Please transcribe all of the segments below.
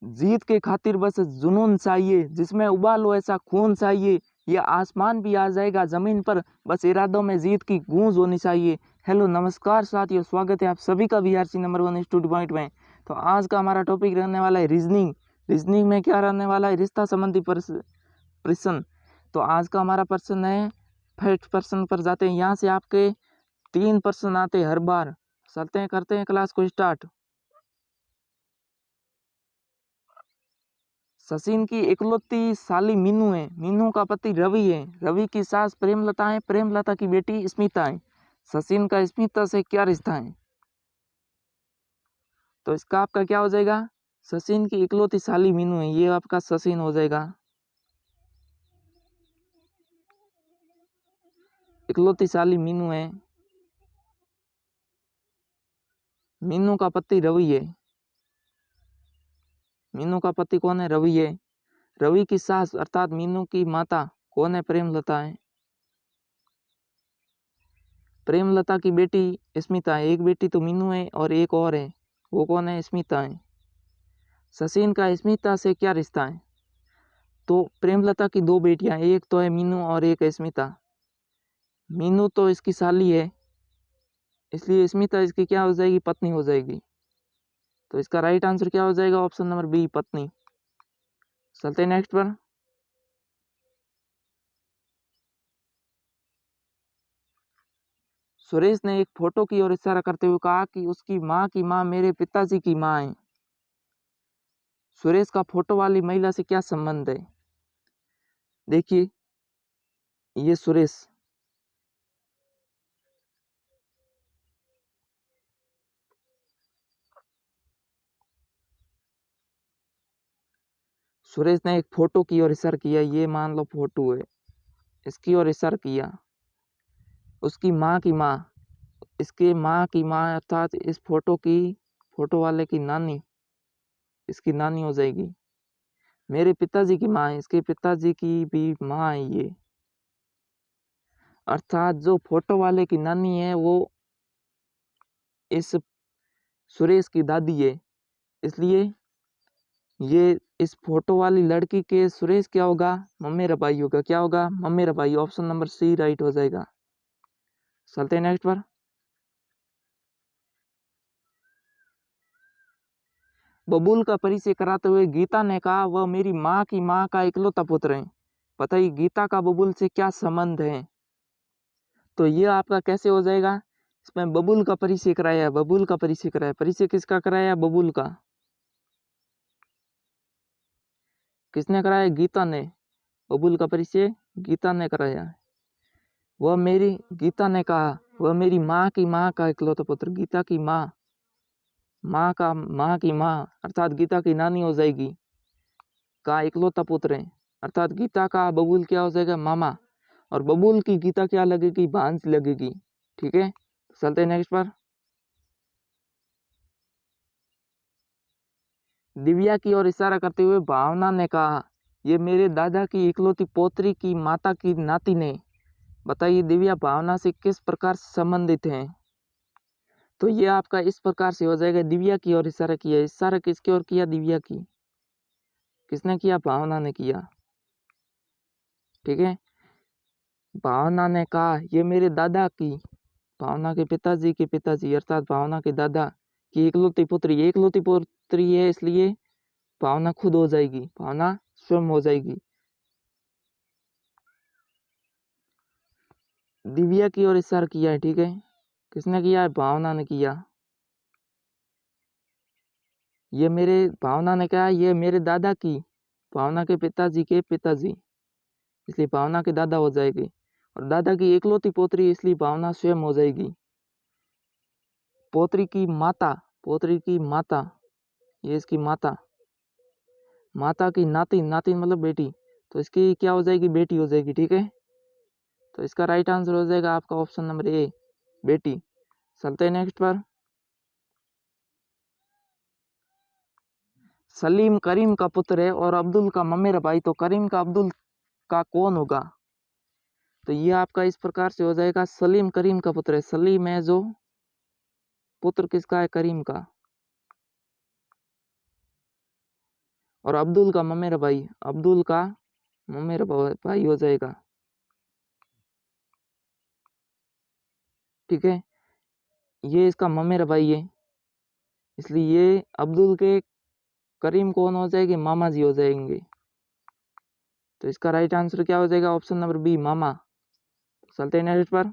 जीत के खातिर बस जुनून चाहिए, जिसमें उबाल हो ऐसा खून चाहिए, ये आसमान भी आ जाएगा जमीन पर, बस इरादों में जीत की गूंज होनी चाहिए। हेलो नमस्कार साथियों, स्वागत है आप सभी का बीआरसी नंबर 1 स्टूडियो पॉइंट में। तो आज का हमारा टॉपिक रहने वाला है रीजनिंग। रीजनिंग में क्या रहने वाला है, रिश्ता संबंधी प्रश्न। तो आज का हमारा प्रश्न है, फर्स्ट प्रश्न पर जाते हैं। यहाँ से आपके 3 प्रश्न आते हैं हर बार। चलते हैं, करते हैं क्लास को स्टार्ट। सचिन की इकलौती साली मीनू है। मीनू का पति रवि है। रवि की सास प्रेमलता है। प्रेमलता की बेटी स्मिता है। सचिन का स्मिता से क्या रिश्ता है? तो इसका आपका क्या हो जाएगा, सचिन की इकलौती साली मीनू है, ये आपका सचिन हो जाएगा। इकलौती साली मीनू है। मीनू का पति रवि है। मीनू का पति कौन है? रवि है। रवि की सास अर्थात मीनू की माता कौन है? प्रेमलता है। प्रेमलता की बेटी स्मिता है। एक बेटी तो मीनू है और एक और है, वो कौन है? स्मिता है। सचिन का स्मिता से क्या रिश्ता है? तो प्रेमलता की 2 बेटियां, एक तो है मीनू और एक है स्मिता। मीनू तो इसकी साली है, इसलिए स्मिता इसकी क्या हो जाएगी? पत्नी हो जाएगी। तो इसका राइट आंसर क्या हो जाएगा? ऑप्शन नंबर बी, पत्नी। चलते हैं नेक्स्ट पर। सुरेश ने एक फोटो की ओर इशारा करते हुए कहा कि उसकी माँ की माँ मेरे पिताजी की माँ है। सुरेश का फोटो वाली महिला से क्या संबंध है? देखिए, ये सुरेश सुरेश ने एक फोटो की ओर इशारा किया, ये मान लो फोटो है, इसकी ओर इशारा किया। उसकी माँ की माँ, इसके माँ की माँ अर्थात इस फोटो की, फोटो वाले की नानी, इसकी नानी हो जाएगी। मेरे पिताजी की माँ है, इसके पिताजी की भी माँ है ये, अर्थात जो फोटो वाले की नानी है वो इस सुरेश की दादी है। इसलिए ये इस फोटो वाली लड़की के सुरेश क्या होगा? मम्मेरा भाई होगा। क्या होगा? मम्मेरा भाई। ऑप्शन नंबर सी राइट हो जाएगा। चलते हैं नेक्स्ट पर। बबूल का परिचय कराते हुए गीता ने कहा वह मेरी माँ की माँ का इकलौता पुत्र है। बताइए गीता का बबूल से क्या संबंध है? तो ये आपका कैसे हो जाएगा? इसमें बबूल का परिचय कराया, बबूल का परिचय कराया। परिचय किसका कराया? बबूल का। किसने कराया? गीता ने। बबूल का परिचय गीता ने कराया। वह मेरी, गीता ने कहा वह मेरी माँ की माँ का इकलौता पुत्र। गीता की माँ, माँ का, माँ की माँ अर्थात गीता की नानी हो जाएगी, का इकलौता पुत्र है, अर्थात गीता का बबूल क्या हो जाएगा? मामा। और बबूल की गीता क्या लगेगी? भांज लगेगी। ठीक है, चलते हैं नेक्स्ट पर। दिव्या की ओर इशारा करते हुए भावना ने कहा ये मेरे दादा की इकलौती पोत्री की माता की नातिन है। बताइए दिव्या भावना से किस प्रकार संबंधित हैं? तो ये आपका इस प्रकार से हो जाएगा, दिव्या की ओर इशारा किया। इशारा किसकी ओर किया? दिव्या की। किसने किया? भावना ने किया। ठीक है, भावना ने कहा ये मेरे दादा की, भावना के पिताजी अर्थात भावना के दादा की इकलौती पुत्री। इकलौती पुत्री है इसलिए भावना खुद हो जाएगी, भावना स्वयं हो जाएगी। दिव्या की ओर इशारा किया है। ठीक है, किसने किया है? भावना ने किया। ये मेरे, भावना ने कहा ये मेरे दादा की, भावना के पिताजी, इसलिए भावना के दादा हो जाएगी। और दादा की इकलौती पोत्री इसलिए भावना स्वयं हो जाएगी। पोत्री की माता, पोत्री की माता, ये इसकी माता, माता की नातिन, नातिन मतलब बेटी, तो इसकी क्या हो जाएगी? बेटी हो जाएगी। ठीक है, तो इसका राइट आंसर हो जाएगा आपका ऑप्शन नंबर ए, बेटी। चलते हैं नेक्स्ट पर। सलीम करीम का पुत्र है और अब्दुल का ममेरा भाई, तो करीम का अब्दुल का कौन होगा? तो ये आपका इस प्रकार से हो जाएगा, सलीम करीम का पुत्र है। सलीम है जो पुत्र किसका है? करीम का। और अब्दुल का ममेरा भाई, अब्दुल का ममेरा भाई हो जाएगा। ठीक है, ये इसका ममेरा भाई है, इसलिए ये अब्दुल के करीम कौन हो जाएगी, मामा जी हो जाएंगे। तो इसका राइट आंसर क्या हो जाएगा, ऑप्शन नंबर बी, मामा। चलते हैं नेक्स्ट पर।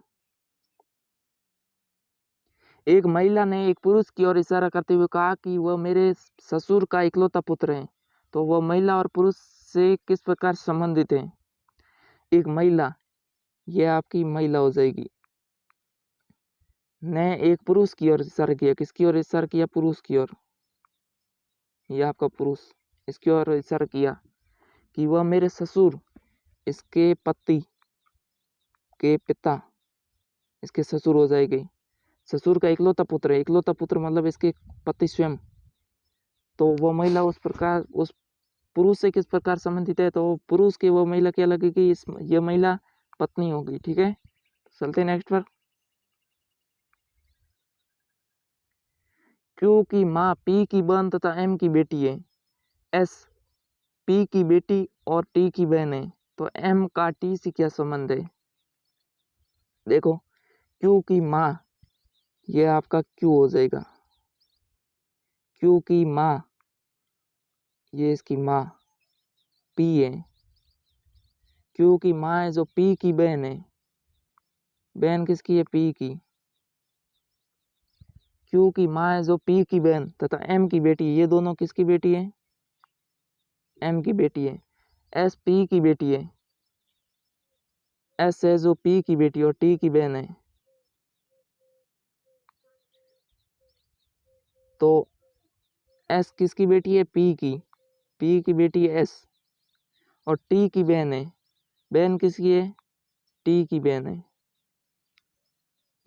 एक महिला ने एक पुरुष की ओर इशारा करते हुए कहा कि वह मेरे ससुर का इकलौता पुत्र है, तो वह महिला और पुरुष से किस प्रकार संबंधित है। एक महिला, यह आपकी महिला हो जाएगी, ने एक पुरुष की ओर इशारा किया, किसकी ओर इशारा किया, पुरुष की ओर, यह आपका पुरुष इसकी ओर इशारा किया कि वह मेरे ससुर, इसके पति के पिता इसके ससुर हो जाएंगे। ससुर का इकलौता पुत्र है, इकलौता पुत्र मतलब इसके पति स्वयं। तो वह महिला उस प्रकार उस पुरुष से किस प्रकार संबंधित है, तो पुरुष की वो महिला क्या लगेगी, यह महिला पत्नी होगी। ठीक है, चलते हैं नेक्स्ट पर। क्यू की माँ पी की बहन तथा एम की बेटी है, एस पी की बेटी और टी की बहन है, तो एम का टी से क्या संबंध है। देखो, क्यू की माँ, ये आपका क्यू हो जाएगा, क्यू की माँ, ये इसकी माँ पी है, क्यू की माँ है जो पी की बहन है, बहन किसकी है, पी की। क्यू की माँ है जो पी की बहन तथा एम की बेटी, ये दोनों किसकी बेटी है, एम की बेटी है। एस पी की बेटी है, एस है जो पी की बेटी और टी की बहन है, तो एस किसकी बेटी है, पी की बेटी है एस, और टी की बहन है, बहन किसकी है, टी की बहन है,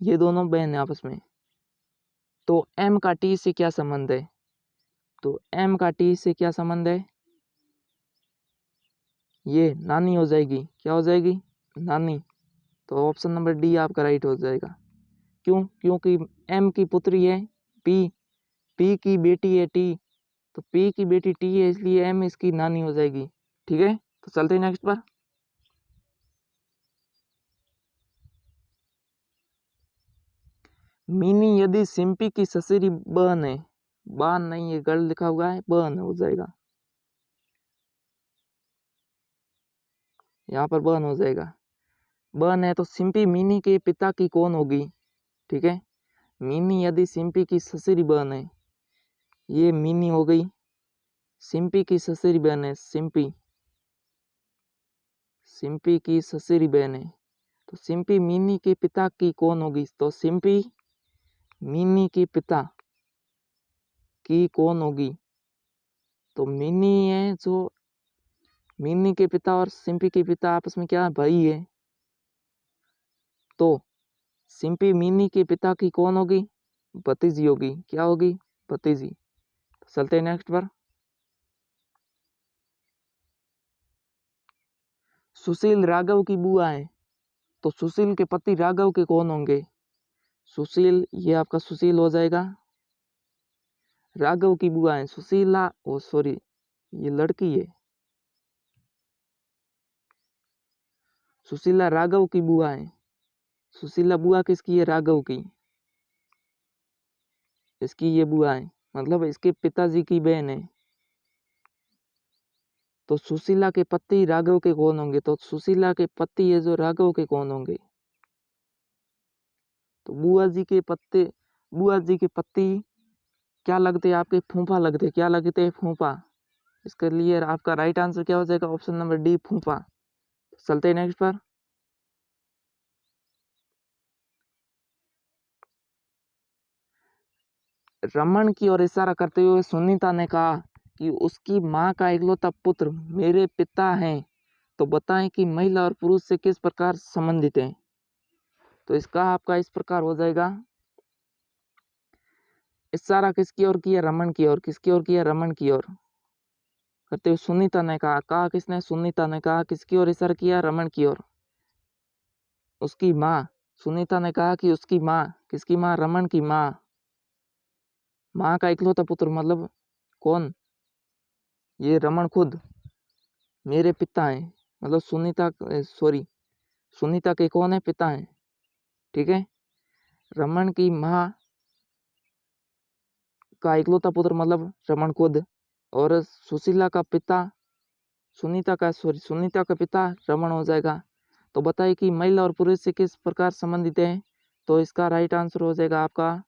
ये दोनों बहन है आपस में। तो एम का टी से क्या संबंध है, तो एम का टी से क्या संबंध है, ये नानी हो जाएगी, क्या हो जाएगी, नानी। तो ऑप्शन नंबर डी आपका राइट हो जाएगा। क्यों, क्योंकि एम की पुत्री है पी, पी की बेटी है टी, तो पी की बेटी टी है, इसलिए एम इसकी नानी हो जाएगी। ठीक है, तो चलते हैं नेक्स्ट पर। मीनी यदि सिंपी की ससुरी बहन है, बहन नहीं है, गर्ल लिखा हुआ है, बहन हो जाएगा, यहाँ पर बहन हो जाएगा। बहन है तो सिंपी मीनी के पिता की कौन होगी। ठीक है, मीनी यदि सिंपी की ससुरी बहन है, ये मीनी हो गई, सिंपी की ससुरी बहन है, सिंपी की ससुरी बहन है, तो सिंपी मीनी के पिता की कौन होगी, तो सिंपी मीनी के पिता की कौन होगी, तो मीनी है जो मीनी के पिता और सिंपी के पिता आपस में क्या भाई है, तो सिंपी मीनी के पिता की कौन होगी, भतीजी होगी, क्या होगी, भतीजी। चलते हैं नेक्स्ट पर। सुशील राघव की बुआ है, तो सुशील के पति राघव के कौन होंगे, सुशील, ये आपका सुशील हो जाएगा। राघव की बुआ है सुशीला, ओ सॉरी ये लड़की है, सुशीला राघव की बुआ है, सुशीला बुआ किसकी है, राघव की, इसकी ये बुआ है, मतलब इसके पिताजी की बहन है। तो सुशीला के पति राघव के कौन होंगे, तो सुशीला के पति है जो राघव के कौन होंगे, तो बुआ जी के पति क्या लगते हैं आपके, फूफा लगते हैं, क्या लगते हैं, फूफा। इसके लिए आपका राइट आंसर क्या हो जाएगा, ऑप्शन नंबर डी, फूफा। चलते हैं नेक्स्ट पर। रमन की ओर इशारा करते हुए सुनीता ने कहा कि उसकी माँ का इकलौता पुत्र मेरे पिता हैं, तो बताएं कि महिला और पुरुष से किस प्रकार संबंधित हैं। तो इसका आपका इस प्रकार हो जाएगा, इशारा किसकी ओर किया, रमन की ओर, किसकी ओर किया, रमन की ओर करते हुए सुनीता ने कहा किसने, सुनीता ने कहा, किसकी ओर इशारा किया, रमन की ओर, उसकी माँ। सुनीता ने कहा कि उसकी माँ, किसकी माँ, रमन की माँ, माँ का इकलौता पुत्र मतलब कौन, ये रमन खुद मेरे पिता हैं, मतलब सुनीता के कौन है? पिता हैं। ठीक है। रमन की माँ का इकलौता पुत्र मतलब रमन खुद, और सुशीला का पिता सुनीता का पिता रमन हो जाएगा। तो बताइए कि महिला और पुरुष से किस प्रकार संबंधित है? तो इसका राइट आंसर हो जाएगा आपका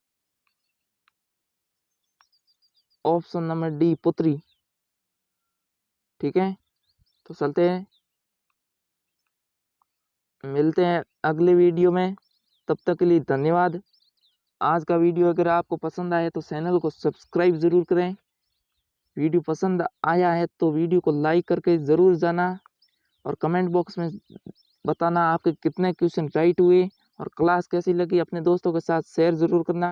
ऑप्शन नंबर डी, पुत्री। ठीक है। तो चलते हैं, मिलते हैं अगले वीडियो में। तब तक के लिए धन्यवाद। आज का वीडियो अगर आपको पसंद आए तो चैनल को सब्सक्राइब ज़रूर करें। वीडियो पसंद आया है तो वीडियो को लाइक करके ज़रूर जाना, और कमेंट बॉक्स में बताना आपके कितने क्वेश्चन राइट हुए और क्लास कैसी लगी। अपने दोस्तों के साथ शेयर ज़रूर करना।